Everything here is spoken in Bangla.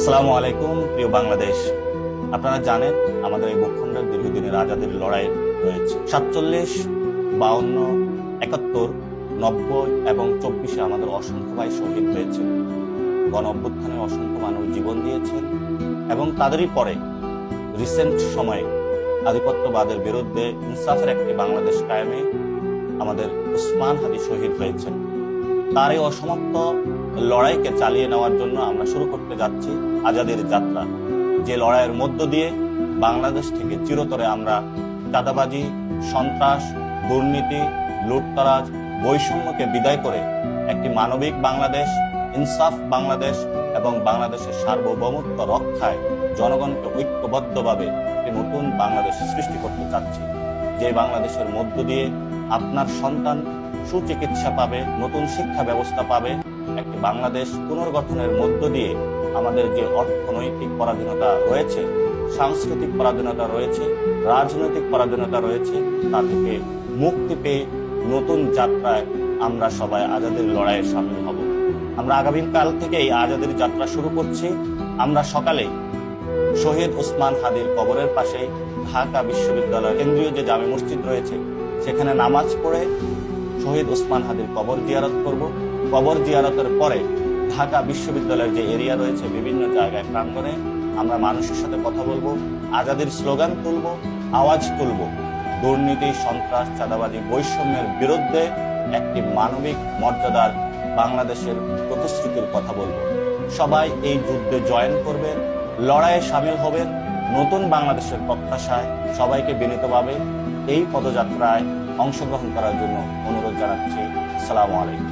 আসসালামু আলাইকুম প্রিয় বাংলাদেশ। আপনারা জানেন আমাদের এই ভূখণ্ডের দীর্ঘদিনের আজাদির লড়াই রয়েছে। 47, 52, 71, 90 এবং 24-এ আমাদের অসংখ্য ভাই শহীদ হয়েছে। গণ অভ্যুত্থানে অসংখ্য মানুষ জীবন দিয়েছেন এবং তাদেরই পরে রিসেন্ট সময়ে আধিপত্যবাদের বিরুদ্ধে ইনসাফের একটি বাংলাদেশ কায়েমে আমাদের ওসমান হাদি শহীদ হয়েছেন। তার এই অসমাপ্ত লড়াইকে চালিয়ে নেওয়ার জন্য আমরা শুরু করতে যাচ্ছি আজাদির যাত্রা, যে লড়াইয়ের মধ্য দিয়ে বাংলাদেশ থেকে চিরতরে আমরা চাঁদাবাজি, সন্ত্রাস, দুর্নীতি, লুটতরাজ, বৈষম্যকে বিদায় করে একটি মানবিক বাংলাদেশ, ইনসাফ বাংলাদেশ এবং বাংলাদেশের সার্বভৌমত্ব রক্ষায় জনগণকে ঐক্যবদ্ধভাবে একটি নতুন বাংলাদেশ সৃষ্টি করতে চাচ্ছি, যে বাংলাদেশের মধ্য দিয়ে আপনার সন্তান সুচিকিৎসা পাবে, নতুন শিক্ষা ব্যবস্থা পাবে, একটি বাংলাদেশ পুনর্গঠনের মধ্য দিয়ে আমাদের যে অর্থনৈতিক পরাধীনতা রয়েছে, সাংস্কৃতিক পরাধীনতা রয়েছে, রাজনৈতিক পরাধীনতা রয়েছে, তা থেকে মুক্তি পেয়ে নতুন যাত্রায় আমরা সবাই আজাদির লড়াইয়ে সামিল হব। আমরা আগামীকাল থেকে এই আজাদির যাত্রা শুরু করছি। আমরা সকালে শহীদ ওসমান হাদির কবরের পাশেই ঢাকা বিশ্ববিদ্যালয়ের কেন্দ্রীয় যে জামে মসজিদ রয়েছে সেখানে নামাজ পড়ে শহীদ ওসমান হাদির কবর জিয়ারত করব। কবর জিয়ারতের পরে ঢাকা বিশ্ববিদ্যালয়ের যে এরিয়া রয়েছে বিভিন্ন জায়গায় প্রাঙ্গণে আমরা মানুষের সাথে কথা বলবো, আজাদির স্লোগান তুলব, আওয়াজ তুলব, দুর্নীতি, সন্ত্রাস, চাঁদাবাজি, বৈষম্যের বিরুদ্ধে একটি মানবিক মর্যাদার বাংলাদেশের প্রতিশ্রুতির কথা বলবো। সবাই এই যুদ্ধে জয়েন করবেন, লড়াইয়ে সামিল হবেন। নতুন বাংলাদেশের প্রত্যাশায় সবাইকে বিনীতভাবে এই পদযাত্রায় অংশগ্রহণ করার জন্য অনুরোধ জানাচ্ছি। আসসালামু আলাইকুম।